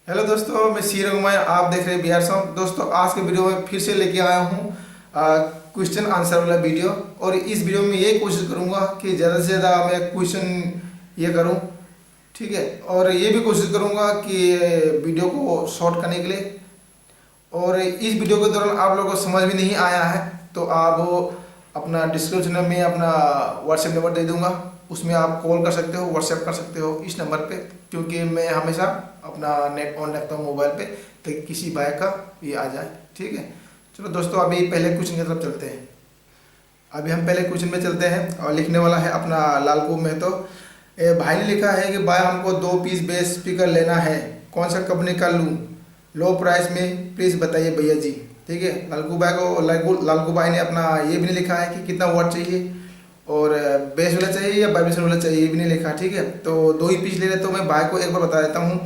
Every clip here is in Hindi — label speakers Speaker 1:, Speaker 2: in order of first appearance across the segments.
Speaker 1: हेलो दोस्तों, मैं सी रघुमाय, आप देख रहे हैं बिहार सॉन्ग। दोस्तों, आज के वीडियो में फिर से लेके आया हूँ क्वेश्चन आंसर वाला वीडियो। और इस वीडियो में ये कोशिश करूँगा कि ज़्यादा से ज़्यादा मैं क्वेश्चन ये करूँ, ठीक है। और ये भी कोशिश करूँगा कि वीडियो को शॉर्ट करने के लिए। और इस वीडियो के दौरान आप लोगों को समझ में नहीं आया है तो आप अपना डिस्क्रिप्शन में अपना व्हाट्सएप नंबर दे दूंगा, उसमें आप कॉल कर सकते हो, व्हाट्सएप कर सकते हो इस नंबर पे, क्योंकि मैं हमेशा अपना नेट ऑन रखता हूँ मोबाइल पे ताकि किसी भाई का ये आ जाए, ठीक है। चलो दोस्तों, अभी पहले क्वेश्चन की तरफ चलते हैं। अभी हम पहले क्वेश्चन में चलते हैं और लिखने वाला है अपना लालकू महतो। भाई ने लिखा है कि भाई हमको 2 पीस बेस स्पीकर लेना है, कौन सा कंपनी का लूँ, लो प्राइस में प्लीज़ बताइए भैया जी, ठीक है। लालकू भाई ने अपना ये भी नहीं लिखा है कि कितना वाट चाहिए और बेस वाला चाहिए या वाइब्रेशन वाला चाहिए, ये भी नहीं लिखा, ठीक है। तो 2 ही पीस ले रहे, तो मैं भाई को एक बार बता देता हूँ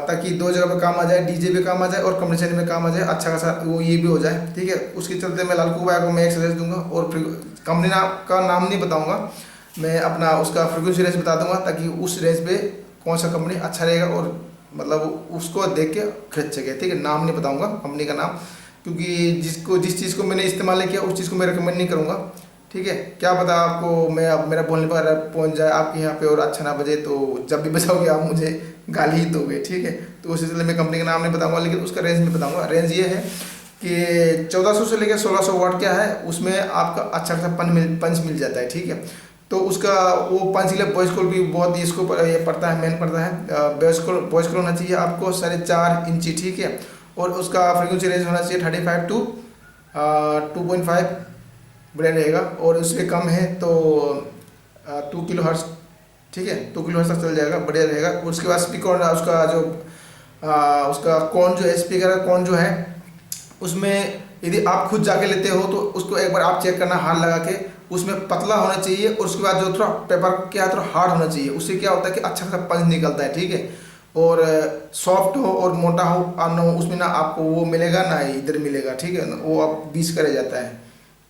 Speaker 1: ताकि 2 जगह पे काम आ जाए, डीजे भी काम आ जाए और कंपटीशन में काम आ जाए, अच्छा खासा वो ये भी हो जाए, ठीक है। उसके चलते मैं लालकू भाई को मैं एक सजेस्ट दूंगा और कंपनी का नाम नहीं बताऊंगा, मैं अपना उसका फ्रीक्वेंसी रेंज बता दूंगा ताकि उस रेंज पे कौन सा कंपनी अच्छा रहेगा और मतलब उसको देख के खरीद सके, ठीक है। नाम नहीं बताऊंगा कंपनी का नाम, क्योंकि जिस चीज़ को मैंने इस्तेमाल नहीं किया उस चीज़ को मैं रिकमेंड नहीं करूँगा, ठीक है। क्या पता आपको मैं अब मेरा बोलने पर पहुंच जाए आपके यहाँ पे और अच्छा ना बजे, तो जब भी बजाओगे आप मुझे गाली ही दोगे, ठीक है। तो उस सिलसिले में कंपनी का नाम नहीं बताऊंगा, लेकिन उसका रेंज में बताऊंगा। रेंज ये है कि 1400 से लेकर 1600 वाट क्या है, उसमें आपका अच्छा खासा पंच मिल जाता है, ठीक है। तो उसका वो पंच के लिए वॉइस कॉल भी बहुत इसको ये पड़ता है, मेन पड़ता है। वॉइस कॉल होना चाहिए आपको 4.5 इंची, ठीक है। और उसका फ्रीक्वेंसी रेंज होना चाहिए 35 टू 2.5 बढ़िया रहेगा, और उससे कम है तो 2 किलो हर्ट्ज, ठीक है, 2 किलो हर्ट्ज तक चल जाएगा, बढ़िया रहेगा। उसके बाद स्पीकर उसका जो उसका कौन जो है, स्पीकर का कौन जो है, उसमें यदि आप खुद जाके लेते हो तो उसको एक बार आप चेक करना हाथ लगा के, उसमें पतला होना चाहिए और उसके बाद जो थोड़ा पेपर क्या थोड़ा हार्ड होना चाहिए, उससे क्या होता है कि अच्छा खासा पंच निकलता है, ठीक है। और सॉफ्ट हो और मोटा हो ना हो, उसमें ना आपको वो मिलेगा ना इधर मिलेगा, ठीक है, वो आप 20 का रह जाता है,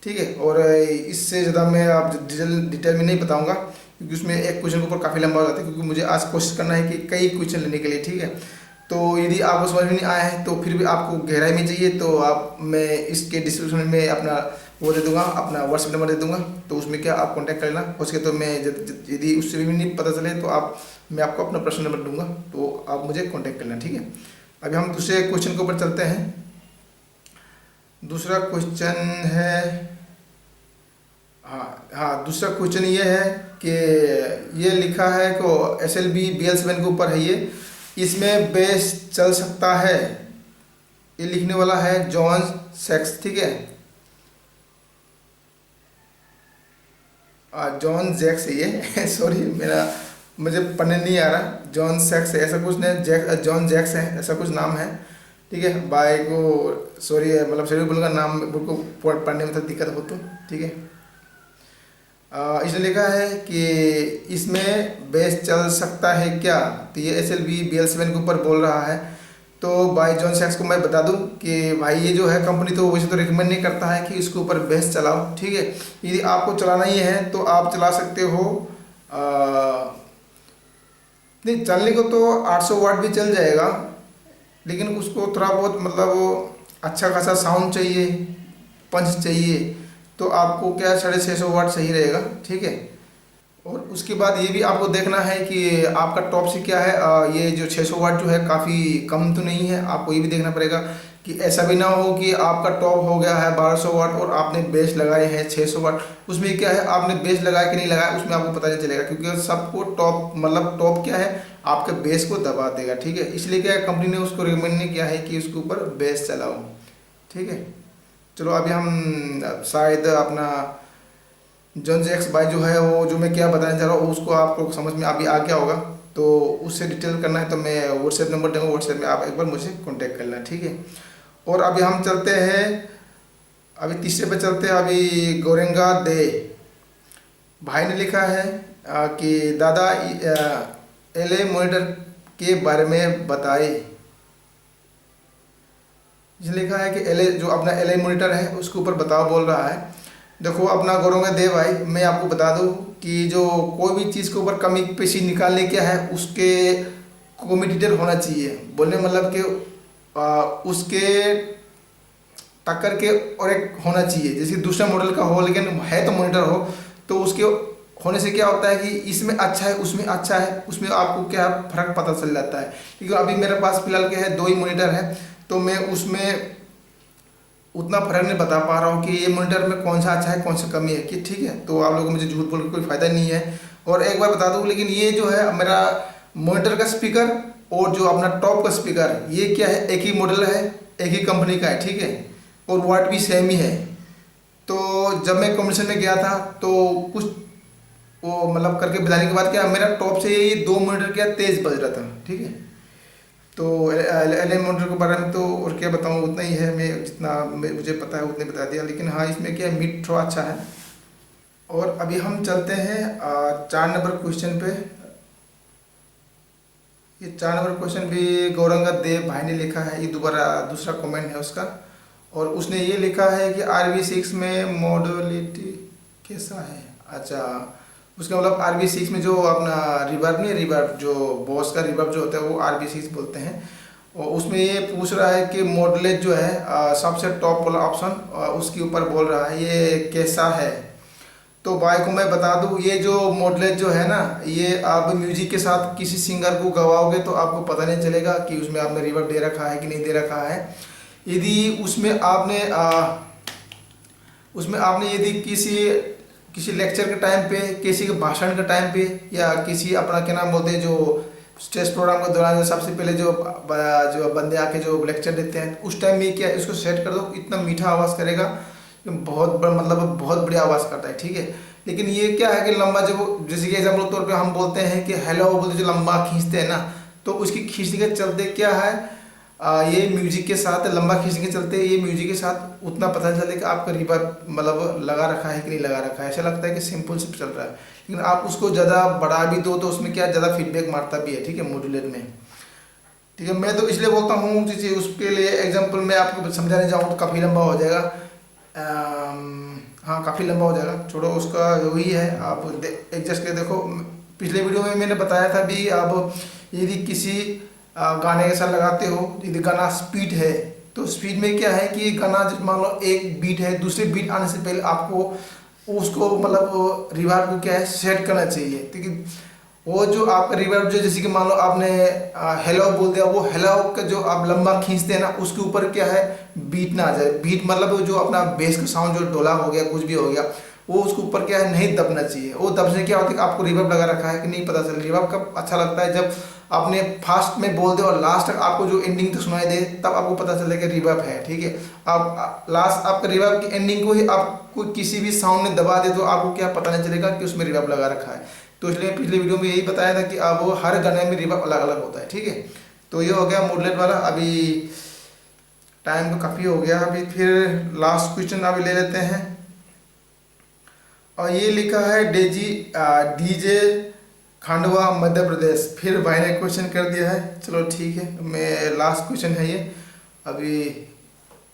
Speaker 1: ठीक है। और इससे ज़्यादा मैं आप डिटेल में नहीं बताऊंगा, क्योंकि उसमें एक क्वेश्चन के ऊपर काफ़ी लंबा हो जाता है, क्योंकि मुझे आज कोशिश करना है कि कई क्वेश्चन लेने के लिए, ठीक है। तो यदि आपको समझ में नहीं आया है तो फिर भी आपको गहराई में चाहिए तो आप मैं इसके डिस्क्रिप्शन में अपना वो दे दूंगा, अपना व्हाट्सएप नंबर दे दूंगा, तो उसमें क्या आप कांटेक्ट कर लेना। हो सके तो मैं यदि उससे भी नहीं पता चले तो मैं आपको अपना पर्सनल नंबर दूंगा, तो आप मुझे कांटेक्ट करना, ठीक है। अभी हम दूसरे क्वेश्चन के ऊपर चलते हैं। दूसरा क्वेश्चन है, हाँ दूसरा क्वेश्चन ये है कि ये लिखा है कि SLB BL7 के ऊपर है ये, इसमें बेस चल सकता है, ये लिखने वाला है जॉन सेक्स, ठीक है। जॉन जैक्स है ये सॉरी मुझे पढ़ने नहीं आ रहा, जॉन सेक्स है ऐसा कुछ नहीं, जॉन जैक्स है ऐसा कुछ नाम है, ठीक है। भाई को सॉरी मतलब सॉरी बोलूँगा, नाम को पढ़ने में तो दिक्कत हो तो, ठीक है। इसने लिखा है कि इसमें बेस चल सकता है क्या, तो ये SLB BL7 के ऊपर बोल रहा है। तो भाई जॉन सैक्स को मैं बता दूं कि भाई ये जो है कंपनी तो वैसे तो रिकमेंड नहीं करता है कि इसके ऊपर बेस चलाओ, ठीक है। यदि आपको चलाना ही है तो आप चला सकते हो, नहीं चलने को तो 800 वाट भी चल जाएगा, लेकिन उसको थोड़ा बहुत मतलब अच्छा खासा साउंड चाहिए, पंच चाहिए, तो आपको क्या 650 वाट सही रहेगा, ठीक है। और उसके बाद ये भी आपको देखना है कि आपका टॉप से क्या है, ये जो 600 वाट जो है काफ़ी कम तो नहीं है, आपको ये भी देखना पड़ेगा कि ऐसा भी ना हो कि आपका टॉप हो गया है 1200 वाट और आपने बेस लगाए हैं 600 वाट, उसमें क्या है आपने बेस लगाया कि नहीं लगाया उसमें आपको पता नहीं चलेगा, क्योंकि सबको टॉप मतलब टॉप क्या है आपके बेस को दबा देगा, ठीक है। इसलिए क्या है कंपनी ने उसको रिकमेंड नहीं किया है कि उसके ऊपर बेस चलाओ, ठीक है। चलो अभी हम शायद अपना जॉन जैक्स भाई जो है वो जो मैं क्या बताने जा रहा हूँ उसको आपको समझ में अभी आ गया होगा, तो उससे डिटेल करना है तो मैं व्हाट्सएप नंबर दूँगा, व्हाट्सएप में आप एक बार मुझे कांटेक्ट कर लेना, ठीक है। और अभी हम चलते हैं, अभी तीसरे पे चलते हैं। अभी गोरेंगा दे भाई ने लिखा है कि दादा LA मॉनिटर के बारे में बताए। लिखा है कि LA जो अपना LA मॉनिटर है उसके ऊपर बताओ बोल रहा है। देखो अपना गोरेंगा दे भाई, मैं आपको बता दूं कि जो कोई भी चीज़ के ऊपर कमी पेशी निकालने क्या है उसके कॉम्पिटिटर होना चाहिए। बोलने मतलब कि उसके टक्कर के और एक होना चाहिए, जैसे दूसरा मॉडल का हो लेकिन है तो मॉनिटर हो, तो उसके होने से क्या होता है कि इसमें अच्छा है उसमें अच्छा है, उसमें आपको क्या फ़र्क पता चल जाता है। क्योंकि अभी मेरे पास फिलहाल क्या है 2 ही मॉनिटर है, तो मैं उसमें उतना फ़र्क नहीं बता पा रहा हूँ कि ये मॉनिटर में कौन सा अच्छा है कौन सा कमी है कि ठीक है। तो आप लोगों को मुझे झूठ बोल के कोई फ़ायदा नहीं है। और एक बार बता दूँ, लेकिन ये जो है मेरा मॉनिटर का स्पीकर और जो अपना टॉप का स्पीकर, ये क्या है एक ही मॉडल है, एक ही कंपनी का है, ठीक है, और वाट भी सेम ही है। तो जब मैं कंपटीशन में गया था तो कुछ वो मतलब करके बताने के बाद क्या मेरा टॉप से ये 2 मॉनिटर क्या तेज़ बज रहा था, ठीक है। तो एल मॉनिटर के बारे में तो और क्या बताऊँ, उतना ही है, मैं जितना मुझे पता है उतने बता दिया। लेकिन हाँ, इसमें क्या मिड थोड़ा अच्छा है। और अभी हम चलते हैं 4 नंबर क्वेश्चन पे। ये 4 नंबर क्वेश्चन भी गौरंगा देव भाई ने लिखा है, ये दोबारा दूसरा कमेंट है उसका। और उसने ये लिखा है कि RV6 में मॉडलिटी कैसा है। अच्छा, उसका मतलब RV6 में जो अपना रिवर्ब नहीं, रिवर्ब जो बॉस का रिवर्ब जो होता है वो RV6 बोलते हैं। और उसमें ये पूछ रहा है कि मॉडलेज जो है सबसे टॉप वाला ऑप्शन उसके ऊपर बोल रहा है ये कैसा है। तो भाई को मैं बता दूं, ये जो मॉडलेज जो है ना, ये आप म्यूजिक के साथ किसी सिंगर को गवाओगे तो आपको पता नहीं चलेगा कि उसमें आपने रिवर्ब दे रखा है कि नहीं दे रखा है। यदि उसमें आपने यदि किसी लेक्चर के टाइम पे, किसी के भाषण के टाइम पे, या किसी अपना क्या नाम बोलते हैं जो स्टेज प्रोग्राम के दौरान जो सबसे पहले जो बंदे आके जो लेक्चर देते हैं, उस टाइम में क्या इसको सेट कर दो, इतना मीठा आवाज़ करेगा, मतलब बहुत बढ़िया आवाज़ करता है, ठीक है। लेकिन ये क्या है कि लंबा जब जैसे कि एग्जाम्पल तौर पे हम बोलते हैं कि हेलो बोलते जो लंबा खींचते हैं ना, तो उसकी खींचने के चलते क्या है ये म्यूजिक के साथ लंबा खींचने के चलते ये म्यूजिक के साथ उतना पता चले कि आपका रिवर्ब मतलब लगा रखा है कि नहीं लगा रखा है। ऐसा लगता है कि सिंपल से चल रहा है, लेकिन आप उसको ज़्यादा बढ़ा भी दो तो उसमें क्या ज़्यादा फीडबैक मारता भी है, ठीक है, मॉड्यूलर में। ठीक है, मैं तो इसलिए बोलता हूँ जैसे उसके लिए एग्जाम्पल मैं आपको समझाने जाऊँ तो काफ़ी लंबा हो जाएगा। हाँ, काफ़ी लंबा हो जाएगा, छोड़ो, उसका वही है, आप एडजस्ट करके देखो। पिछले वीडियो में मैंने बताया था भी, आप यदि किसी गाने के साथ लगाते हो, यदि गाना स्पीड है तो स्पीड में क्या है कि गाना मान लो एक बीट है, दूसरे बीट आने से पहले आपको उसको मतलब रिवर्ब को क्या है सेट करना चाहिए। क्योंकि वो जो आपका रिवर्ब जो जैसे कि मान लो आपने हेलो बोल दिया, वो हेलो का जो आप लंबा खींचते हैं ना, उसके ऊपर क्या है बीट ना आ जाए। बीट मतलब जो अपना बेस का साउंड जो डोला हो गया कुछ भी हो गया, वो उसके ऊपर क्या है नहीं दबना चाहिए। वो दबने क्या होता है कि आपको रिवर्ब लगा रखा है कि नहीं पता चल। रिवर्ब कब अच्छा लगता है जब आपने फास्ट में बोल दे और लास्ट तक आपको जो एंडिंग तक सुनाई दे, तब आपको पता चले कि रिवर्ब है, ठीक है। आप लास्ट आपका रिवर्ब की एंडिंग को ही आपको किसी भी साउंड में दबा दे तो आपको क्या पता नहीं चलेगा कि उसमें रिवर्ब लगा रखा है। तो इसलिए पिछले वीडियो में यही बताया था कि अब वो हर गाने में रिवर्ब अलग अलग होता है, ठीक है। तो ये हो गया मॉडलेट वाला। अभी टाइम तो काफ़ी हो गया, अभी फिर लास्ट क्वेश्चन अभी ले लेते हैं। और ये लिखा है डीजे खंडवा मध्य प्रदेश। फिर भाई ने क्वेश्चन कर दिया है, चलो ठीक है, मैं लास्ट क्वेश्चन है ये। अभी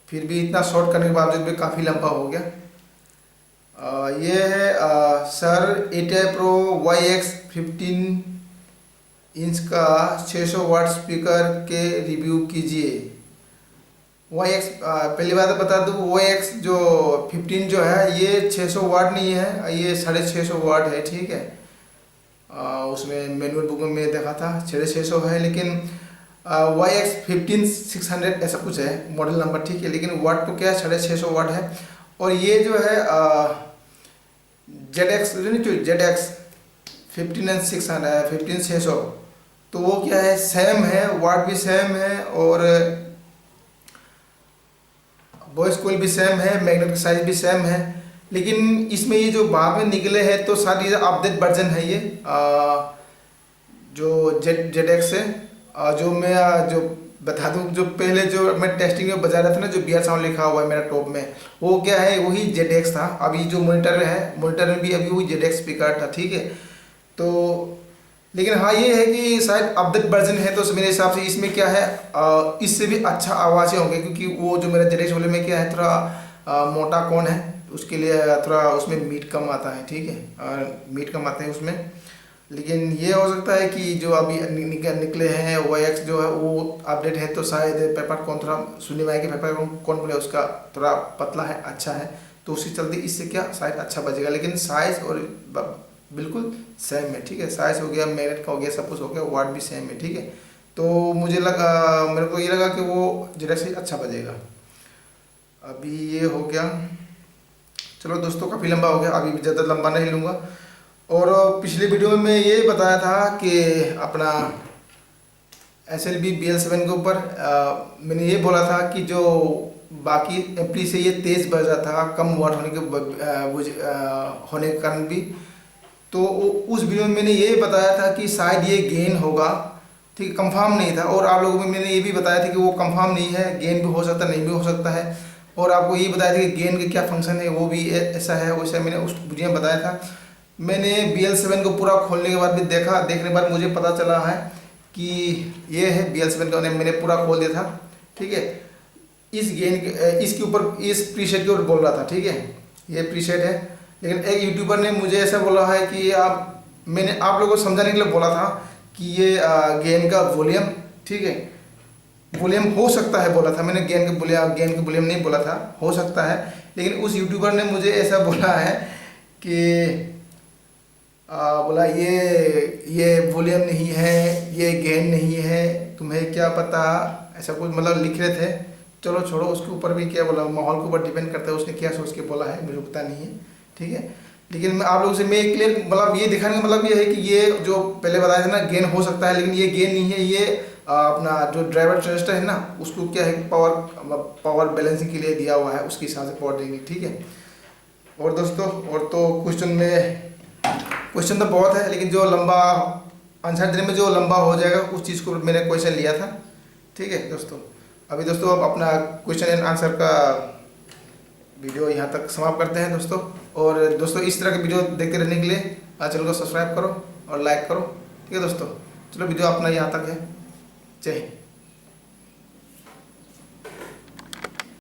Speaker 1: फिर भी इतना शॉर्ट करने के बावजूद भी काफ़ी लंबा हो गया। ये है sir ATI pro YX 15 inch का 600 वाट स्पीकर के रिव्यू कीजिए। YX पहली बात बता दूँ, YX जो 15 जो है ये 600 वाट नहीं है, ये 650 वाट है, ठीक है। उसमें मैनुअल बुक में देखा था 650 है, लेकिन YX 15600 ऐसा कुछ है मॉडल नंबर, ठीक है। लेकिन वाट तो क्या है 650 वाट है। और ये जो है ZX 15600, तो वो क्या है सेम है, वाट भी सेम है और वॉइस कॉइल भी सेम है, मैग्नेट साइज भी सेम है। लेकिन इसमें ये जो बाद में निकले हैं तो सारी ये अपडेट वर्जन है ये जो ZX है। जो मैं जो बता दूं, जो पहले जो मैं टेस्टिंग में बजा रहा था ना, जो BR साउंड लिखा हुआ है मेरा टॉप में, वो क्या है वही ZX था। अभी जो मॉनिटर है, मॉनिटर में भी अभी वही ZX स्पीकर था, ठीक है। तो लेकिन हाँ ये है कि शायद अपडेट वर्जन है, तो मेरे हिसाब से इसमें क्या है इससे भी अच्छा आवाज़ें होंगे, क्योंकि वो जो मेरा ZX वाले में क्या है थोड़ा मोटा कौन है, उसके लिए थोड़ा उसमें मीट कम आता है, ठीक है, मीट कम आते हैं उसमें। लेकिन ये हो सकता है कि जो अभी निकले हैं OIX जो है वो अपडेट है, तो शायद पेपर कौन थोड़ा सुनने में आया कि पेपर कौन बोले उसका थोड़ा पतला है, अच्छा है, तो उसके चलते इससे क्या शायद अच्छा बचेगा। लेकिन साइज़ और बिल्कुल सेम है, ठीक है, साइज़ हो गया, मैग्नेट का हो गया, सब कुछ हो गया, वाट भी सेम है, ठीक है। तो मेरे को ये लगा कि वो जेडेक्स से अच्छा बजेगा। अभी ये हो गया। चलो दोस्तों, काफ़ी लंबा हो गया, अभी ज़्यादा लंबा नहीं लूँगा। और पिछले वीडियो में मैं ये बताया था कि अपना SLB BL7 के ऊपर मैंने ये बोला था कि जो बाकी एम्पली से ये तेज़ बज रहा था, कम वाट होने के कारण भी, तो उस वीडियो में मैंने ये बताया था कि शायद ये गेन होगा, ठीक है, कंफर्म नहीं था। और आप लोगों को मैंने ये भी बताया था कि वो कंफर्म नहीं है, गेन भी हो सकता है, नहीं भी हो सकता है। और आपको ये बताया था कि गेन के क्या फंक्शन है, वो भी ऐसा है वैसा, मैंने उस वीडियो में बताया था। मैंने BL7 को पूरा खोलने के बाद भी देखने के बाद मुझे पता चला है कि ये है BL7 का, मैंने पूरा खोल दिया था, ठीक है। इस गेन इसके ऊपर, इस प्रीसेट के ऊपर बोल रहा था, ठीक है, ये प्रीसेट है। लेकिन एक यूट्यूबर ने मुझे ऐसा बोला है कि मैंने आप लोगों को समझाने के लिए बोला था कि ये गेन का वॉल्यूम, ठीक है, वॉल्यूम हो सकता है बोला था मैंने, गेन का वॉल्यूम नहीं बोला था, हो सकता है। लेकिन उस यूट्यूबर ने मुझे ऐसा बोला है कि बोला ये वॉल्यूम नहीं है, ये गेन नहीं है, तुम्हें क्या पता, ऐसा कुछ मतलब लिख रहे थे। चलो छोड़ो, उसके ऊपर भी क्या बोला, माहौल के ऊपर डिपेंड करता है उसने क्या सोच के बोला है, मुझे पता नहीं है, ठीक है। लेकिन मैं आप लोगों से मैं क्लियर मतलब ये दिखाने का मतलब ये है कि ये जो पहले बताया था ना, गेन हो सकता है, लेकिन ये गेन नहीं है, ये अपना जो ड्राइवर ट्रांजिस्टर है ना, उसको क्या है, पावर बैलेंसिंग के लिए दिया हुआ है, उसके हिसाब से पावर देंगे, ठीक है। और दोस्तों, और तो क्वेश्चन तो बहुत है, लेकिन जो लंबा आंसर देने में जो लंबा हो जाएगा, उस चीज़ को मैंने क्वेश्चन लिया था, ठीक है दोस्तों। अभी दोस्तों अब अपना क्वेश्चन एंड आंसर का वीडियो यहाँ तक समाप्त करते हैं दोस्तों। और दोस्तों, इस तरह के वीडियो देखते रहने के लिए चैनल को सब्सक्राइब करो और लाइक करो, ठीक है दोस्तों। चलो, वीडियो अपना यहाँ तक है। जय हिंद।